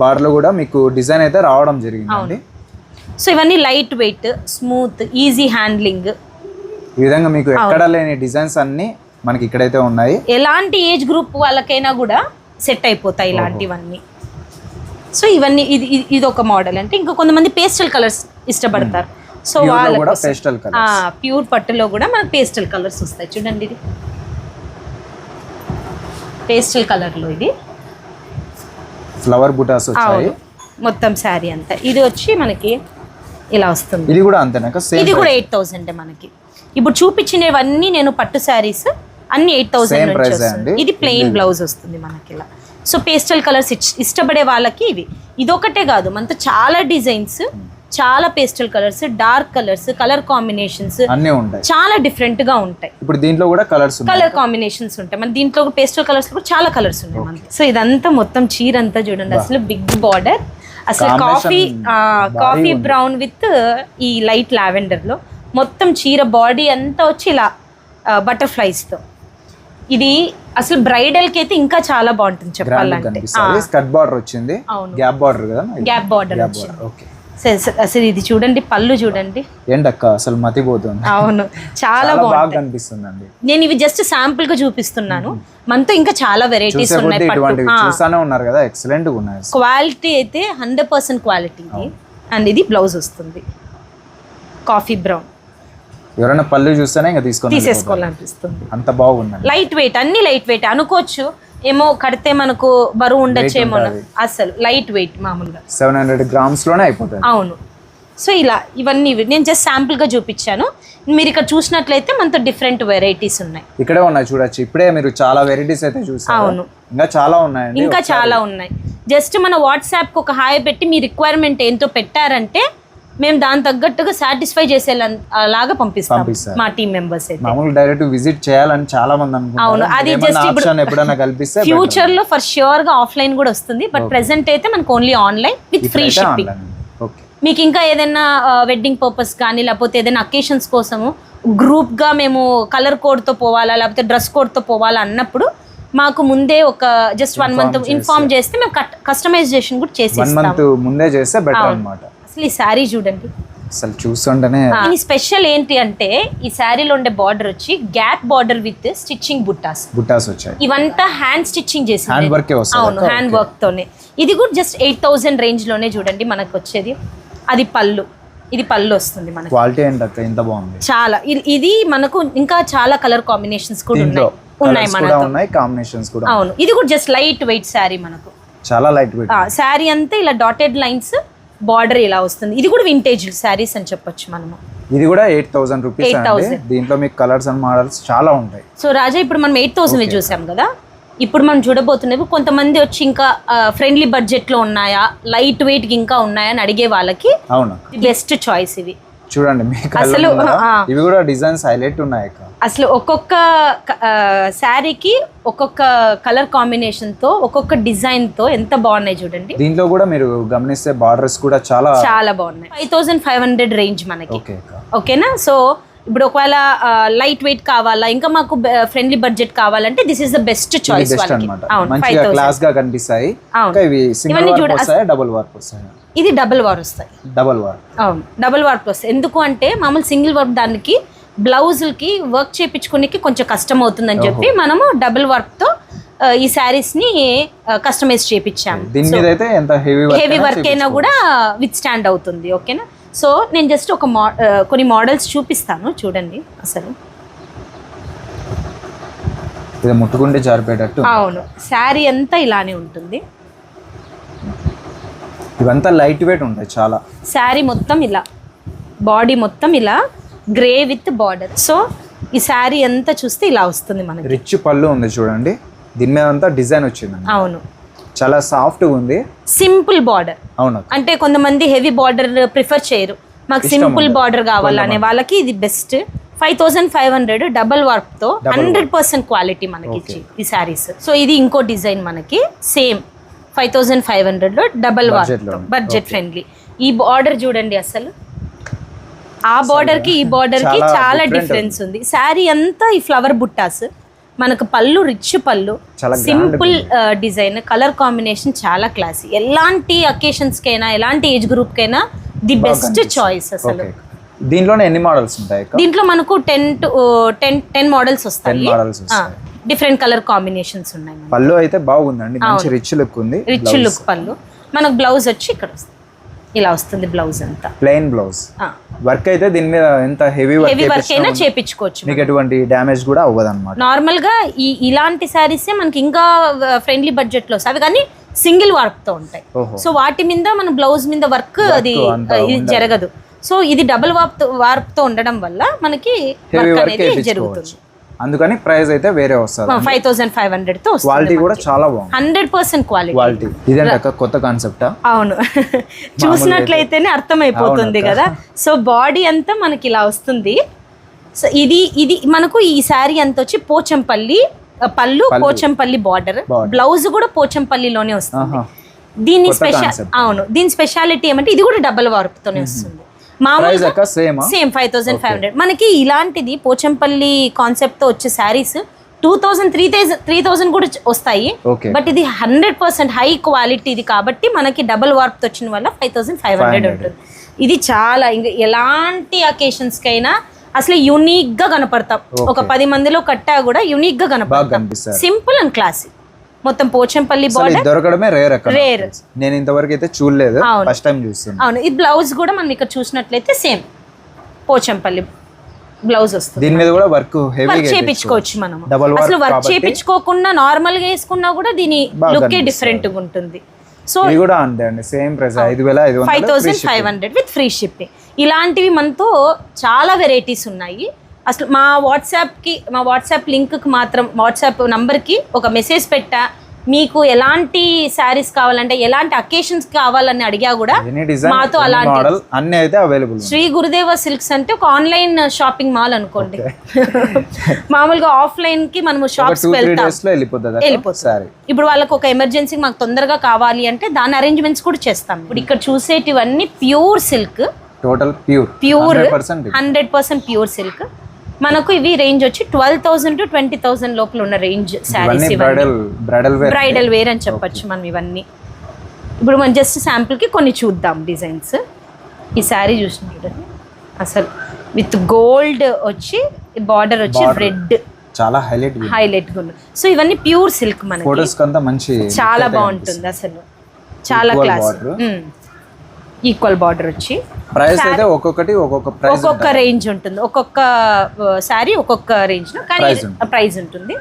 బార్డర్ లో కూడా మీకు డిజైన్ అయితే రావడం జరిగింది. సో ఇవన్నీ light weight, smooth, easy handling. ఈ విధంగా మీకు ఎక్కడ లేని డిజైన్స్ అన్ని మనకి ఇక్కడైతే ఉన్నాయి. ఎలాంటి ఏజ్ గ్రూప్ వాళ్ళకైనా కూడా సెట్ అయిపోతాయి ఇలాంటివన్నీ. సో ఇవన్నీ ఇది ఒక మోడల్. అంటే ఇంకా కొంతమంది పేస్టల్ కలర్స్ ఇష్టపడతారు. సో వాళ్ళ ప్యూర్ పట్టులో కూడా మనకు పేస్టల్ కలర్స్ వస్తాయి. చూడండి ఇది పేస్టల్ కలర్ లో ఇది ఫ్లవర్ బుటాస్ వచ్చాయి మొత్తం శారీ అంతా. ఇది వచ్చి మనకి ఇలా వస్తుంది. ఇది కూడా అంతేనా? ఇది కూడా 8000 మనకి. ఇప్పుడు చూపించినవన్నీ నేను పట్టు శారీస్ అన్ని 8000 నుంచి వస్తుంది. ఇది ప్లెయిన్ బ్లౌజ్ వస్తుంది మనకి ఇలా. సో పేస్టల్ కలర్స్ ఇష్టపడే వాళ్ళకి ఇదొకటే కాదు మనతో చాలా డిజైన్స్, చాలా pastel colours, dark colours, colour combinations అన్నీ ఉంటాయి. చాలా డిఫరెంట్ గా ఉంటాయి. ఇప్పుడు దీంట్లో కూడా కలర్ కాంబినేషన్స్ ఉంటాయి. మన దీంట్లో పేస్టల్ కలర్స్ కూడా చాలా కలర్స్ ఉన్నాయి మనకి. సో ఇదంతా మొత్తం చీర అంతా చూడండి అసలు బిగ్ బార్డర్. అసలు కాఫీ బ్రౌన్ విత్ ఈ లైట్ లావెండర్ లో మొత్తం చీర బాడీ అంతా వచ్చి ఇలా బటర్ఫ్లైస్ తో. ఇది అసలు బ్రైడల్ కి అయితే ఇంకా చాలా బాగుంటుంది చెప్పాలంటే. స్కర్ట్ బార్డర్ వచ్చింది, గ్యాప్ బార్డర్ కదా, గ్యాప్ బార్డర్ అసలు ఇది చూడండి పళ్ళు చూడండి. ఏంటక్క అసలు మతిపోతుంది. అవును చాలా బాగా కనిపిస్తుందండి. నేను ఇవి జస్ట్ శాంపుల్ గా చూపిస్తున్నాను. మనతో ఇంకా చాలా వెరైటీస్ ఉన్నాయి. చూస్తానే ఉన్నారు కదా, ఎక్సలెంట్ గా ఉన్నాయి. క్వాలిటీ అయితే 100% క్వాలిటీ ఇది. అండ్ ఇది బ్లౌజ్ వస్తుంది కాఫీ బ్రౌన్. ఎవరైనా పళ్ళు చూస్తేనే ఇంకా తీసేసుకోవాలనిపిస్తుంది. అంత బాగుందండి. లైట్ వెయిట్, అన్ని లైట్ వెయిట్ అనుకోవచ్చు, ఏమో కడితే మనకు బరువు ఉండొచ్చేమో, అసలు లైట్ వెయిట్ మామూలుగా 700 grams లోనే అయిపోతుంది. అవును. సో ఇలా ఇవన్నీ నేను జస్ట్ శాంపుల్గా చూపించాను. మీరు ఇక్కడ చూసినట్లయితే మనతో డిఫరెంట్ వెరైటీస్ ఉన్నాయి. ఇక్కడే ఉన్నాయి చూడొచ్చు. ఇప్పుడే మీరు చాలా వెరైటీస్ అయితే చూసారు. అవును, ఇంకా చాలా ఉన్నాయండి. ఇంకా చాలా ఉన్నాయి. జస్ట్ మన వాట్సాప్కి ఒక హాయ్ పెట్టి మీ రిక్వైర్మెంట్ ఏంటో పెట్టారంటే మేము దాని తగ్గట్టుగా సాటిస్ఫై చేసేలాగా పంపిస్తాం మా టీం మెంబర్స్ అయితే. మామూలు డైరెక్ట్ విజిట్ చేయాలని చాలా మంది అనుకుంటారు. అవును, అది జస్ట్ ఎప్పుడైనా కల్పిస్తే ఫ్యూచర్ లో ఫర్ ష్యూర్ గా ఆఫ్లైన్ కూడా వస్తుంది. బట్ ప్రెసెంట్ అయితే మనకు only online with free shipping. మీకు ఇంకా ఏదైనా వెడ్డింగ్ పర్పస్ కానీ లేకపోతే ఏదైనా అకేషన్స్ కోసము గ్రూప్ గా మేము కలర్ కోడ్ తో పోవాలా లేకపోతే డ్రెస్ కోడ్ తో పోవాలా అన్నప్పుడు మాకు ముందే ఒక జస్ట్ 1 month ఇన్ఫార్మ్ చేస్తే మేము కస్టమైజేషన్ కూడా చేసి 1 month ముందే చేస్తే బెటర్ అన్నమాట. అసలు ఈ శారీ చూడండి, అసలు చూస్తుంటేనే ఈ స్పెషల్ ఏంటి అంటే ఈ శారీలో ఉండే బార్డర్ వచ్చి గ్యాప్ బార్డర్ విత్ స్టిచ్చింగ్ బుట్టాస్ వచ్చాయి. ఇవంతా హ్యాండ్ స్టిచ్చింగ్ చేసి హ్యాండ్ వర్క్. అవును, హ్యాండ్ వర్క్ తోనే. ఇది కూడా జస్ట్ 8000 రేంజ్ లోనే చూడండి మనకు వచ్చేది. అది పళ్ళు, ఇది పళ్ళు వస్తుంది మనకి. క్వాలిటీ ఏంటక్క ఇంత బాగుంది. చాలా ఇది మనకు ఇంకా చాలా కలర్ కాంబినేషన్స్ కూడా ఉన్నాయి మనకు. కాంబినేషన్స్ కూడా. అవును, ఇది కూడా జస్ట్ లైట్ వెయిట్ శారీ మనకు. చాలా లైట్ వెయిట్ శారీ అంతా ఇలా డాటెడ్ లైన్స్, బార్డర్ ఇలా వస్తుంది. ఇది కూడా వింటేజ్ శారీస్ అని చెప్పొచ్చు మనము. ఇది కూడా 8000 రూపీస్. దీంట్లో మీకు కలర్స్ అండ్ మోడల్స్ చాలా ఉంటాయి. సో రాజా, ఇప్పుడు మనం 8000 చూసాం కదా, ఇప్పుడు మనం చూడబోతున్నవి కొంతమంది వచ్చి ఇంకా ఫ్రెండ్లీ బడ్జెట్ లో ఉన్నాయా, లైట్ వెయిట్ కి ఇంకా ఉన్నాయా అని అడిగే వాళ్ళకి బెస్ట్ చాయిస్ ఇవి. చూడండి అసలు ఇవి కూడా డిజైన్స్ హైలైట్ ఉన్నాయి. అసలు ఒక్కొక్క శారీకి ఒక్కొక్క కలర్ కాంబినేషన్ తో ఒక్కొక్క డిజైన్ తో ఎంత బాగున్నాయి చూడండి. దీంట్లో కూడా మీరు గమనిస్తే బార్డర్స్ కూడా చాలా చాలా బాగున్నాయి. 5500 రేంజ్ మనకి. ఓకేనా? సో ఇప్పుడు ఒకవేళ లైట్ వెయిట్ కావాలా, ఇంకా మాకు ఫ్రెండ్లీ బడ్జెట్ కావాలంటే this is the best choice అన్నమాట. మంచిగా క్లాస్ గా కనిపిస్తాయి. ఇవి సింగిల్ వార్ వస్తాయి, డబుల్ వార్ వస్తాయి. ఇది డబుల్ వార్ వస్తాయి. Double war. అవును, డబుల్ వార్ వస్తాయి. ఎందుకు అంటే మామూలు సింగిల్ వార్ దానికి బ్లౌజులకి వర్క్ చేయించుకోనికి కొంచెం కష్టం అవుతుందని చెప్పి మనము డబుల్ వర్క్ తో ఈ శారీస్ ని కస్టమైజ్ చేయించాము. దీని మీద అయితే ఎంత హెవీ వర్క్ అయినా కూడా విత్ స్టాండ్ అవుతుంది. ఓకేనా? సో నేను జస్ట్ ఒక కొన్ని మోడల్స్ చూపిస్తాను చూడండి. అసలు ఇది ముట్టుకుంటే జారిపోయేటట్టు. అవును, శారీ అంతా ఇలానే ఉంటుంది. ఇవంతా లైట్ వెయిట్ ఉంటాయి చాలా. శారీ మొత్తం ఇలా, బాడీ మొత్తం ఇలా గ్రే విత్ బార్డర్. సో ఈ శారీ అంతా చూస్తే ఇలా వస్తుంది మనకి. రిచ్ పళ్ళు ఉంది చూడండి. దీని మీద అంతా డిజైన్ వచ్చింది. అవును, చాలా సాఫ్ట్ గా ఉంది. Simple border. అవును, అంటే కొంతమంది హెవీ బార్డర్ ప్రిఫర్ చేయరు, మాకు సింపుల్ బార్డర్ కావాలనే వాళ్ళకి ఇది బెస్ట్. 5500 డబల్ వార్ప్ తో 100% క్వాలిటీ మనకి ఇచ్చి ఈ శారీస్. సో ఇది ఇంకో డిజైన్ మనకి సేమ్ 5500 లో డబల్ వార్ప్ తో బడ్జెట్ ఫ్రెండ్లీ. ఈ బార్డర్ చూడండి, అసలు ఆ బార్డర్ కి ఈ బార్డర్ కి చాలా డిఫరెన్స్ ఉంది. శారీ అంతా ఈ ఫ్లవర్ బుట్టాస్ మనకు, పళ్ళు రిచ్ పళ్ళు, సింపుల్ డిజైన్, కలర్ కాంబినేషన్ చాలా క్లాసీ. ఎలాంటి అకేషన్స్ కైనా ఎలాంటి ఏజ్ గ్రూప్ కైనా ది బెస్ట్ చాయిస్. అసలు దీంట్లోనే ఎన్ని మోడల్స్ ఉంటాయి? దీంట్లో మనకు 10 మోడల్స్ వస్తాయి. డిఫరెంట్ కలర్ కాంబినేషన్స్ ఉన్నాయి. పళ్ళు అయితే బాగుందండి, మంచి రిచ్ లుక్ ఉంది. రిచ్ లుక్ పళ్ళు. మనకు బ్లౌజ్ వచ్చి ఇక్కడ వస్తుంది, ఇలా వస్తుంది బ్లౌజ్ అంతా ప్లెయిన్ బ్లౌజ్. వర్క్ అయితే దీని మీద ఎంత హెవీ వర్క్ అయినా చేపించుకోవచ్చు, మీకు ఎటువంటి డ్యామేజ్ కూడా అవ్వదు అన్నమాట. నార్మల్ గా ఇలాంటి శారీస్ మనకి ఇంకా ఫ్రెండ్లీ బడ్జెట్ లో అవి కానీ సింగిల్ వార్ప్ తో ఉంటాయి. సో వాటి మీద మన బ్లౌజ్ మీద వర్క్ అది జరగదు. సో ఇది డబుల్ వార్ప్ తో ఉండడం వల్ల మనకి వర్క్ అనేది జరుగుతుంది. అందుకని ప్రైస్ అయితే వేరే వస్తుంది. 5500 తో క్వాలిటీ కూడా చాలా బాగుంది. 100% క్వాలిటీ. ఇదేంట కొత్త కాన్సెప్టా? అవును, చూసినట్లయితేనే అర్థమైపోతుంది కదా. సో బాడీ అంతా మనకి ఇలా వస్తుంది. సో ఇది మనకు ఈ శారీ అంతా వచ్చి పోచంపల్లి పళ్ళు, పోచంపల్లి బార్డర్, బ్లౌజ్ కూడా పోచంపల్లిలోనే వస్తుంది. దీని దీని స్పెషాలిటీ ఏమంటే ఇది కూడా డబుల్ వార్ప్ తోనే వస్తుంది. మామూలుగా సేమ్ 5500. మనకి ఇలాంటిది పోచంపల్లి కాన్సెప్ట్ తో వచ్చే శారీస్ 2000-3000 కూడా వస్తాయి. బట్ ఇది 100% హై క్వాలిటీ ఇది కాబట్టి మనకి డబుల్ వార్ప్ వచ్చిన వల్ల 5500 ఉంటుంది. ఇది చాలా ఇంకా ఎలాంటి అకేషన్స్ కైనా అసలు యూనిక్ గా కనపడతాం. ఒక 10 మందిలో కట్టా కూడా యూనిక్ గా కనపడతాం. Simple and classic. మొత్తం పోచంపల్లి బార్డర్ దొరకడమే రేర్. నేను ఇంతవరకు అయితే చూడలేదు, ఫస్ట్ టైం చూస్తున్నాను. అవును, ఈ బ్లౌజ్ కూడా మనం ఇక్కడ చూసినట్లయితే సేమ్ పోచంపల్లి బ్లౌజ్ వస్తుంది. దీని మీద కూడా వర్క్ హెవీగా వర్క్ చేయించుకోవచ్చు మనం. డబుల్ వర్క్ అసలు వర్క్ చేయించుకోకుండా నార్మల్ గా వేసుకున్నా కూడా దీని లుక్ డిఫరెంట్ గా ఉంటుంది. సో ఇది కూడా అంతే అండి, same price 5500, 5500 with free shipping. ఇలాంటివి మనతో చాలా వెరైటీస్ ఉన్నాయి. అసలు మా వాట్సాప్ లింక్కి మాత్రం వాట్సాప్ నంబర్కి ఒక మెసేజ్ పెట్టా, మీకు ఎలాంటి శారీస్ కావాలంటే ఎలాంటి అకేషన్స్ కావాలని అడిగా కూడా మాతో అలాంటి అన్ని అయితే అవైలబుల్. శ్రీ గురుదేవ సిల్క్స్ అంటే ఒక ఆన్లైన్ షాపింగ్ మాల్ అనుకోండి. మామూలుగా ఆఫ్లైన్ కి మనము షాప్స్ వెళ్తాం, వెళ్ళిపోతుంది. ఇప్పుడు వాళ్ళకి ఒక ఎమర్జెన్సీ మాకు తొందరగా కావాలి అంటే దాని అరేంజ్మెంట్స్ కూడా చేస్తాం. ఇప్పుడు ఇక్కడ చూసేటివన్నీ pure silk, total pure 100% pure silk. మనకు ఇవి రేంజ్ వచ్చి 12,000 to 20,000 లోపల ఉన్న రేంజ్ శారీస్. బ్రైడల్ వేర్ అని చెప్పొచ్చు మనం ఇవన్నీ. ఇప్పుడు మనం జస్ట్ శాంపుల్కి కొన్ని చూద్దాం డిజైన్స్. ఈ శారీ చూసినట్టు అసలు విత్ గోల్డ్ వచ్చి బార్డర్ వచ్చి రెడ్, చాలా హైలైట్ గా ఉంది. సో ఇవన్నీ ప్యూర్ సిల్క్ మనకి చాలా బాగుంటుంది అసలు, చాలా క్లాస్. ఈక్వల్ బార్డర్ వచ్చి ప్రైస్ అయితే ఒక్కొక్క రేంజ్ ఉంటుంది, ఒక్కొక్క శారీ ఒక్కొక్క రేంజ్ లో కానీ ప్రైస్ ఉంటుంది.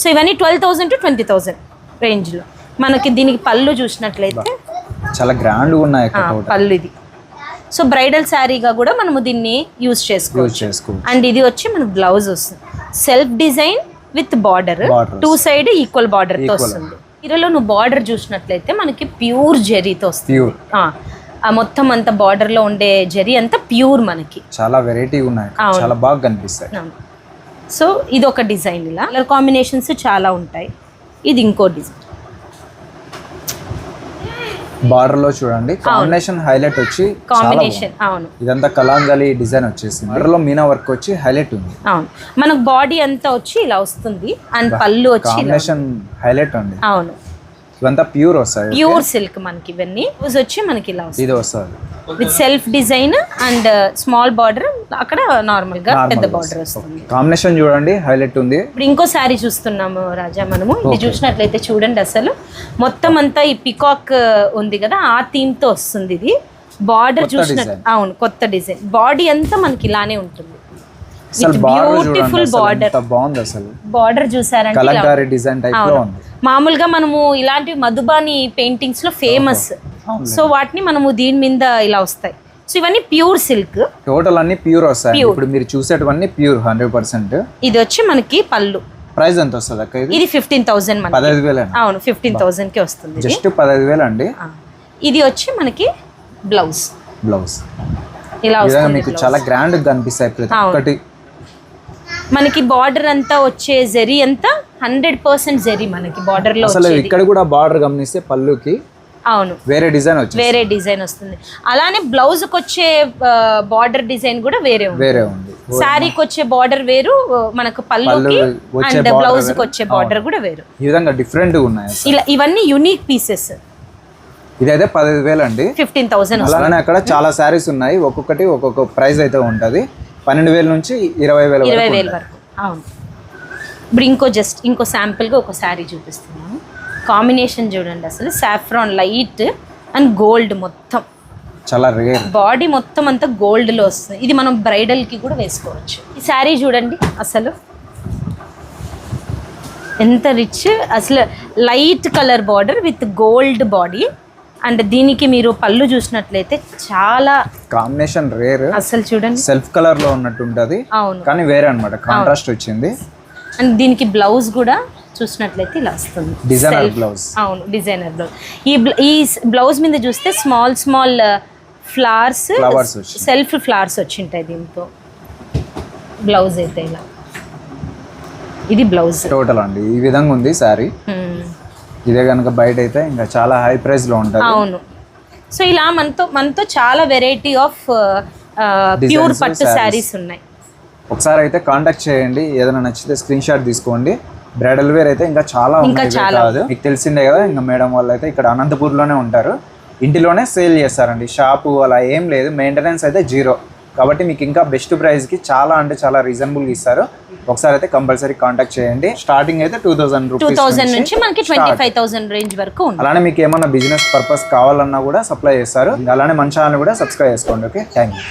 సో ఇవన్నీ 12,000 to 20,000 రేంజ్ లో. మనకి దీనికి పళ్ళు చూసినట్లయితే చాలా గ్రాండ్ ఉన్నాయి పళ్ళు ఇది. సో బ్రైడల్ శారీగా కూడా మనము దీన్ని యూజ్ చేసుకోవచ్చు. అండ్ ఇది వచ్చి మనకు బ్లౌజ్ వస్తుంది, self design with border, 2 side equal border తో వస్తుంది. ఈరోలో నువ్వు బార్డర్ చూసినట్లయితే మనకి ప్యూర్ జెరీతో వస్తుంది. ఆ మొత్తం అంత బార్డర్ లో ఉండే జరీ అంతా ప్యూర్, మనకి చాలా వెరైటీ ఉన్నాయి, చాలా బాగా కనిపిస్తాయి. సో ఇది ఒక డిజైన్, ఇలా కలర్ కాంబినేషన్స్ చాలా ఉంటాయి. ఇది ఇంకో డిజైన్ బార్డర్ లో చూడండి, కాంబినేషన్ హైలైట్ వచ్చి కాంబినేషన్. అవును, ఇదంతా కలాంగలి డిజైన్ వచ్చేసింది, బార్డర్ లో మీనా వర్క్ వచ్చి హైలైట్ ఉంది. అవును, మనకు బాడీ అంతా వచ్చి ఇలా వస్తుంది అండ్ పళ్ళు వచ్చి కాంబినేషన్ హైలైట్ ఉంది. అవును, ఇవంతా ప్యూర్ వస్తాయి, ప్యూర్ సిల్క్ మనకి. ఇవన్నీ వచ్చి మనకి ఇలా వస్తుంది, ఇది వస్తుంది with self design and small border, అక్కడ నార్మల్ గా పెద్ద బార్డర్ వస్తుంది. కాంబినేషన్ చూడండి హైలైట్ ఉంది. ఇప్పుడు ఇంకో శారీ చూస్తున్నాము రాజా మనము. ఇది చూసినట్లయితే చూడండి, అసలు మొత్తం అంతా ఈ పికాక్ ఉంది కదా, ఆ థీమ్ తో వస్తుంది. ఇది బార్డర్ చూసినట్టు, అవును, కొత్త డిజైన్. బాడీ అంతా మనకి ఇలానే ఉంటుంది, బ్యూటిఫుల్ బార్డర్. బాగుంది అసలు, బార్డర్ చూసారంటే కలంకారీ డిజైన్ టైప్ లో ఉంది. మామూలుగా మనము ఇలాంటి మధుబాని పెయింటింగ్స్ లో ఫేమస్, సో వాటిని మనము దీని మీద ఇలా వస్తాయి. సో ఇవన్నీ ప్యూర్ సిల్క్, టోటల్ అన్ని ప్యూర్ వస్తాయి. ఇప్పుడు మీరు చూసేటివన్నీ ప్యూర్ 100%. ఇది వచ్చి మనకి పళ్ళు. ప్రైస్ ఎంత వస్తుంది అక్క? ఇది 15,000, 15,000. అవును, 15,000 కి వస్తుంది, జస్ట్ 15,000 అండి. ఇది వచ్చి మనకి బ్లౌజ్ ఇలా వస్తుంది. మీకు చాలా గ్రాండ్ గా కనిపిస్తాయి ప్రతి ఒక్కటి. మనకి బార్డర్ అంతా వచ్చే జరీ అంతా 100% జరీ మనకి బార్డర్ లో. అసలు ఇక్కడ కూడా బార్డర్ గమనిస్తే పళ్ళుకి అవును వేరే డిజైన్ వస్తుంది. అలానే బ్లౌజ్ కి వచ్చే బార్డర్ డిజైన్ కూడా వేరే ఉంది. శారీకి వచ్చే బార్డర్ వేరు, మనకు పళ్ళుకి అండ్ బ్లౌజ్ కి వచ్చే బార్డర్ కూడా వేరు. ఈ విధంగా డిఫరెంట్ గా ఉన్నాయి. ఇలా ఇవన్నీ యూనిక్ పీసెస్. ఇదైతే 15,000 అండి, 15,000. అలానే అక్కడ చాలా శారీస్ ఉన్నాయి, ఒక్కొక్కటి ఒక్కొక్క ప్రైస్ అయితే ఉంటది. 12,000 నుంచి 20,000 వరకు. అవును, ఇప్పుడు ఇంకో శాంపుల్ గా ఒక శారీ చూపిస్తున్నాను. కాంబినేషన్ చూడండి, అసలు సాఫ్రాన్ లైట్ అండ్ గోల్డ్, మొత్తం చాలా రేర్. బాడీ మొత్తం అంతా గోల్డ్ లో వస్తుంది. ఇది మనం బ్రైడల్ కి కూడా వేసుకోవచ్చు. ఈ శారీ చూడండి, అసలు ఎంత రిచ్, అసలు light colour border with gold body. And దీనికి మీరు పళ్ళు చూసినట్లయితే చాలా కాంబినేషన్ రేర్, అసలు చూడండి సెల్ఫ్ కలర్ లో ఉన్నట్టు ఉంటది. అవును, కానీ వేరే అన్నమాట, కాంట్రాస్ట్ వచ్చింది. అండ్ దీనికి బ్లౌజ్ కూడా చూసినట్లయితే ఇలా వస్తుంది, డిజైనర్ బ్లౌజ్. అవును, డిజైనర్ బ్లౌజ్. ఈ బ్లౌజ్ మీద చూస్తే స్మాల్ ఫ్లవర్స్, సెల్ఫ్ ఫ్లవర్స్ వచ్చింటాయి దీంతో. బ్లౌజ్ అయితే ఇలా, ఇది బ్లౌజ్ టోటల్ అండి. ఈ విధంగా ఉంది శారీ. ఇదే కనుక బయట అయితే ఇంకా చాలా హై ప్రైస్ లో ఉంటుంది. అవును, సో ఇలా మనతో చాలా వెరైటీ ఆఫ్ ప్యూర్ పట్టు శారీస్ ఉన్నాయి. ఒకసారి అయితే కాంటాక్ట్ చేయండి, ఏదైనా నచ్చితే స్క్రీన్ షాట్ తీసుకోండి. బ్రైడల్ వేర్ అయితే ఇంకా చాలా కాదు, మీకు తెలిసిందే కదా. ఇంకా మేడం వాళ్ళు అయితే ఇక్కడ అనంతపూర్లోనే ఉంటారు, ఇంటిలోనే సేల్ చేస్తారండి. షాపు అలా ఏం లేదు, మెయింటెనెన్స్ అయితే 0. కాబట్టి మీకు ఇంకా బెస్ట్ ప్రైస్కి చాలా అంటే చాలా రీజనబుల్గా ఇస్తారు. ఒకసారి అయితే కంపల్సరీ కాంటాక్ట్ చేయండి. స్టార్టింగ్ అయితే 2,000 నుంచి మనకి 25,000 రేంజ్ వరకు ఉంది. అలానే మీకు ఏమన్నా బిజినెస్ పర్పస్ కావాలన్నా కూడా సప్లై చేస్తారు. అలానే మన ఛానల్ కూడా సబ్స్క్రైబ్ చేసుకోండి. Okay, thank you.